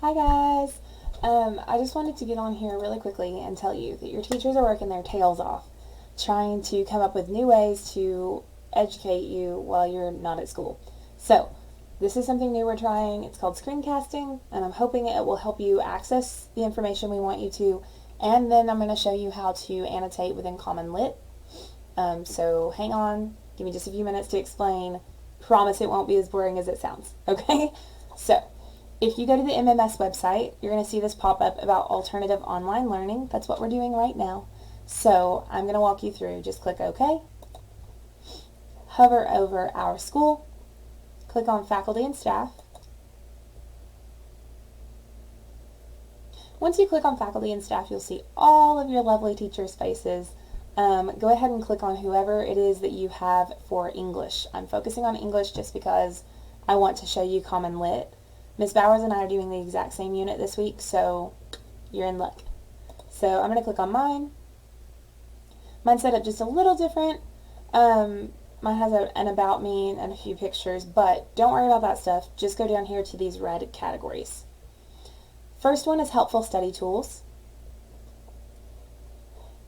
Hi guys! I just wanted to get on here really quickly and tell you that your teachers are working their tails off trying to come up with new ways to educate you while you're not at school. So, this is something new we're trying. It's called screencasting, and I'm hoping it will help you access the information we want you to, and then I'm going to show you how to annotate within Common Lit. So hang on, give me just a few minutes to explain. Promise it won't be as boring as it sounds, okay? So, if you go to the MMS website, you're going to see this pop up about alternative online learning. That's what we're doing right now. So I'm going to walk you through. Just click OK, hover over our school, click on faculty and staff. Once you click on faculty and staff, you'll see all of your lovely teachers' faces. Go ahead and click on whoever it is that you have for English. I'm focusing on English just because I want to show you Common Lit. Ms. Bowers and I are doing the exact same unit this week, so you're in luck. So I'm going to click on mine. Mine's set up just a little different. Mine has an about me and a few pictures, but don't worry about that stuff. Just go down here to these red categories. First one is helpful study tools.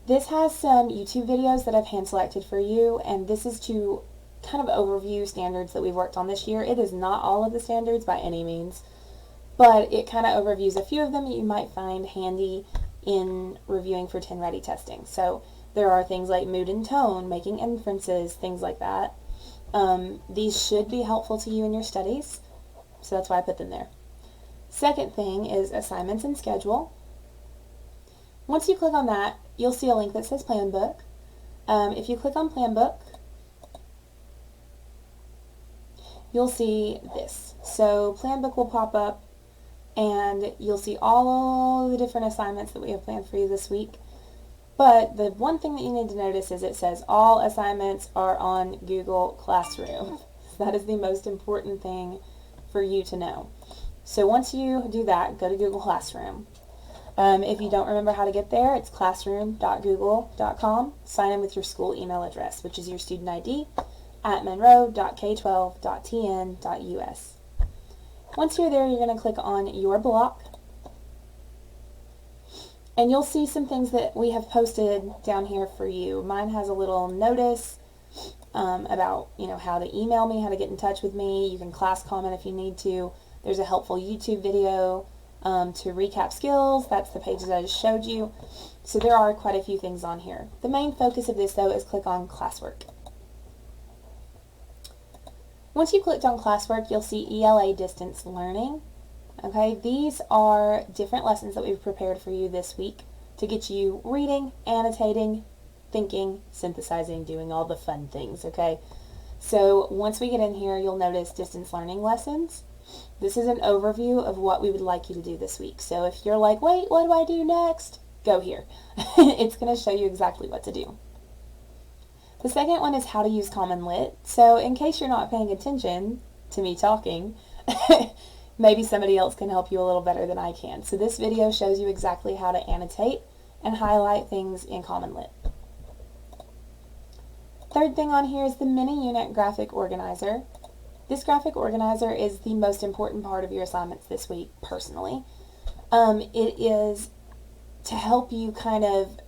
This has some YouTube videos that I've hand selected for you, and this is to kind of overview standards that we've worked on this year. It is not all of the standards by any means, but it kind of overviews a few of them that you might find handy in reviewing for 10 Ready testing. So there are things like mood and tone, making inferences, things like that. These should be helpful to you in your studies, so that's why I put them there. Second thing is assignments and schedule. Once you click on that, you'll see a link that says Plan Book. If you click on Plan Book, you'll see this. So Plan Book will pop up and you'll see all the different assignments that we have planned for you this week. But the one thing that you need to notice is it says all assignments are on Google Classroom. That is the most important thing for you to know. So once you do that, go to Google Classroom. If you don't remember how to get there, it's classroom.google.com. Sign in with your school email address, which is your student ID, at monroe.k12.tn.us. Once you're there, you're going to click on your block, and you'll see some things that we have posted down here for you. Mine has a little notice about how to email me, how to get in touch with me. You can class comment if you need to. There's a helpful YouTube video to recap skills. That's the page that I just showed you. So there are quite a few things on here. The main focus of this, though, is click on classwork. Once you clicked on classwork, you'll see ELA distance learning. Okay, these are different lessons that we've prepared for you this week to get you reading, annotating, thinking, synthesizing, doing all the fun things, okay? So once we get in here, you'll notice distance learning lessons. This is an overview of what we would like you to do this week. So if you're like, wait, what do I do next? Go here. It's going to show you exactly what to do. The second one is how to use Common Lit. So in case you're not paying attention to me talking, maybe somebody else can help you a little better than I can. So this video shows you exactly how to annotate and highlight things in Common Lit. Third thing on here is the mini unit graphic organizer. This graphic organizer is the most important part of your assignments this week, personally. It is to help you kind of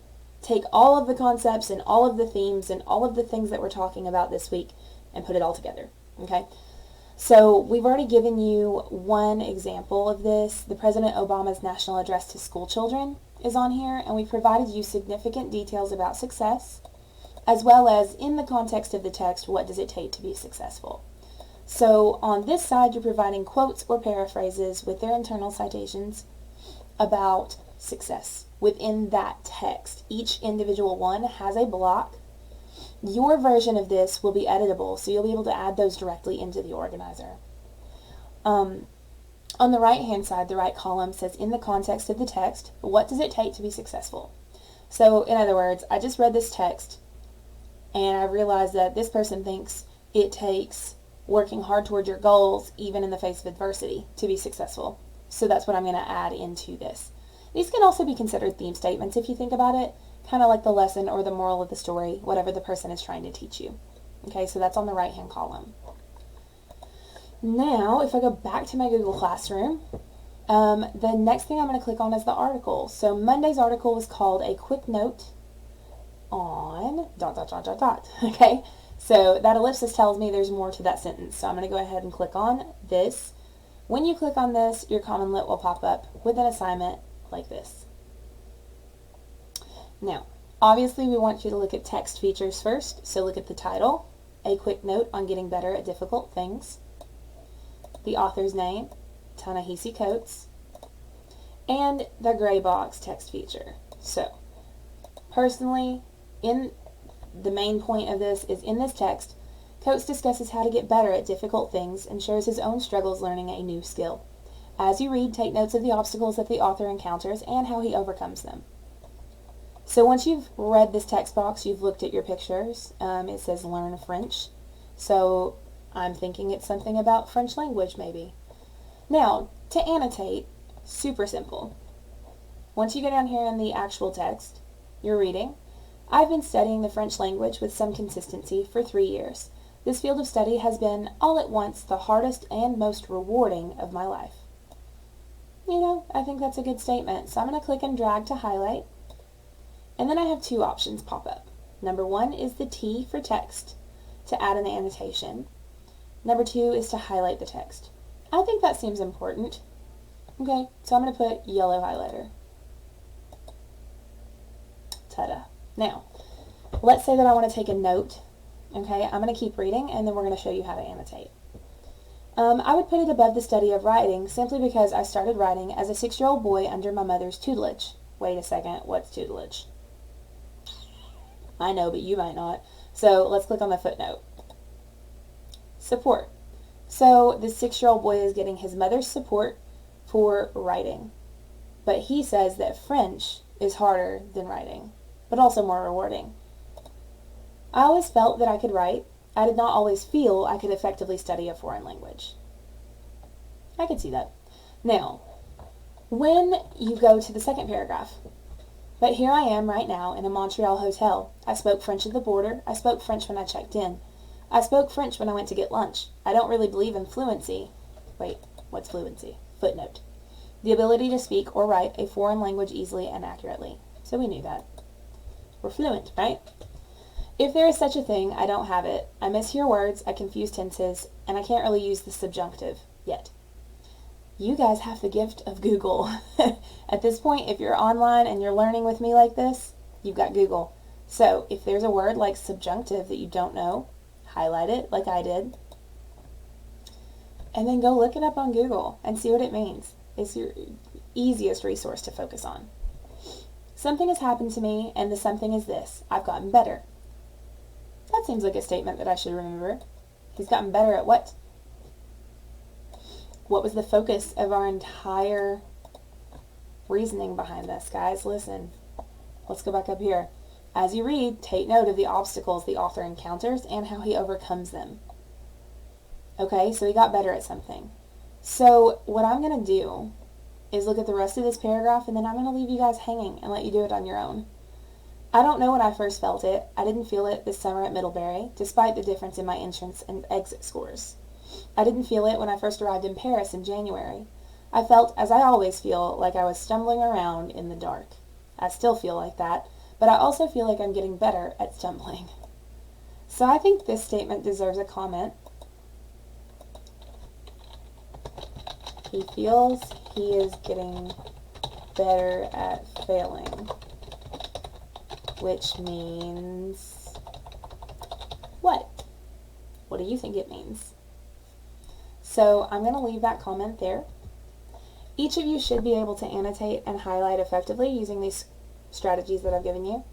take all of the concepts and all of the themes and all of the things that we're talking about this week and put it all together, okay? So we've already given you one example of this. The President Obama's National Address to School Children is on here, and we provided you significant details about success, as well as in the context of the text, what does it take to be successful? So on this side, you're providing quotes or paraphrases with their internal citations about success. Within that text, each individual one has a block. Your version of this will be editable, so you'll be able to add those directly into the organizer. On the right-hand side, the right column says, in the context of the text, what does it take to be successful? So, in other words, I just read this text, and I realized that this person thinks it takes working hard toward your goals, even in the face of adversity, to be successful. So that's what I'm going to add into this. These can also be considered theme statements if you think about it, kind of like the lesson or the moral of the story, whatever the person is trying to teach you. Okay, so that's on the right-hand column. Now, if I go back to my Google Classroom, The next thing I'm going to click on is the article. So Monday's article was called A Quick Note on ... Okay, so that ellipsis tells me there's more to that sentence. So I'm going to go ahead and click on this. When you click on this, your Common Lit will pop up with an assignment like this. Now, obviously we want you to look at text features first, so look at the title, A Quick Note on Getting Better at Difficult Things, the author's name, Ta-Nehisi Coates, and the gray box text feature. So, personally, the main point of this is in this text, Coates discusses how to get better at difficult things and shares his own struggles learning a new skill. As you read, take notes of the obstacles that the author encounters and how he overcomes them. So once you've read this text box, you've looked at your pictures. It says Learn French. So I'm thinking it's something about French language maybe. Now, to annotate, super simple. Once you go down here in the actual text, you're reading, I've been studying the French language with some consistency for 3 years. This field of study has been, all at once, the hardest and most rewarding of my life. You know, I think that's a good statement. So I'm going to click and drag to highlight. And then I have two options pop up. Number one is the T for text, to add an annotation. Number two is to highlight the text. I think that seems important. Okay, so I'm going to put yellow highlighter. Ta-da. Now, let's say that I want to take a note. Okay, I'm going to keep reading and then we're going to show you how to annotate. I would put it above the study of writing simply because I started writing as a 6-year-old boy under my mother's tutelage. Wait a second, what's tutelage? I know, but you might not. So let's click on the footnote. Support. So the 6-year-old boy is getting his mother's support for writing. But he says that French is harder than writing, but also more rewarding. I always felt that I could write. I did not always feel I could effectively study a foreign language. I could see that. Now, when you go to the second paragraph, but here I am right now in a Montreal hotel. I spoke French at the border. I spoke French when I checked in. I spoke French when I went to get lunch. I don't really believe in fluency. Wait, what's fluency? Footnote. The ability to speak or write a foreign language easily and accurately. So we knew that. We're fluent, right? If there is such a thing, I don't have it. I mishear words, I confuse tenses, and I can't really use the subjunctive yet. You guys have the gift of Google. At this point, if you're online and you're learning with me like this, you've got Google. So if there's a word like subjunctive that you don't know, highlight it like I did, and then go look it up on Google and see what it means. It's your easiest resource to focus on. Something has happened to me, and the something is this. I've gotten better. That seems like a statement that I should remember. He's gotten better at what? What was the focus of our entire reasoning behind this, guys? Listen. Let's go back up here. As you read, take note of the obstacles the author encounters and how he overcomes them. Okay, so he got better at something. So what I'm going to do is look at the rest of this paragraph, and then I'm going to leave you guys hanging and let you do it on your own. I don't know when I first felt it. I didn't feel it this summer at Middlebury, despite the difference in my entrance and exit scores. I didn't feel it when I first arrived in Paris in January. I felt, as I always feel, like I was stumbling around in the dark. I still feel like that, but I also feel like I'm getting better at stumbling. So I think this statement deserves a comment. He feels he is getting better at failing, which means what? What do you think it means? So I'm going to leave that comment there. Each of you should be able to annotate and highlight effectively using these strategies that I've given you.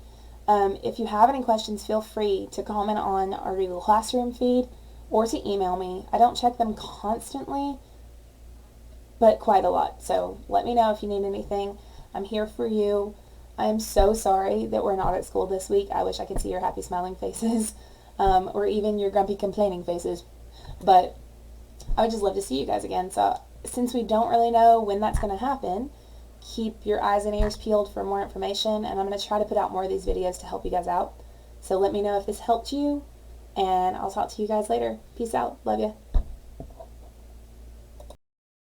If you have any questions, feel free to comment on our Google Classroom feed or to email me. I don't check them constantly, but quite a lot. So let me know if you need anything. I'm here for you. I am so sorry that we're not at school this week. I wish I could see your happy smiling faces or even your grumpy complaining faces. But I would just love to see you guys again. So since we don't really know when that's going to happen, keep your eyes and ears peeled for more information, and I'm going to try to put out more of these videos to help you guys out. So let me know if this helped you, and I'll talk to you guys later. Peace out. Love ya.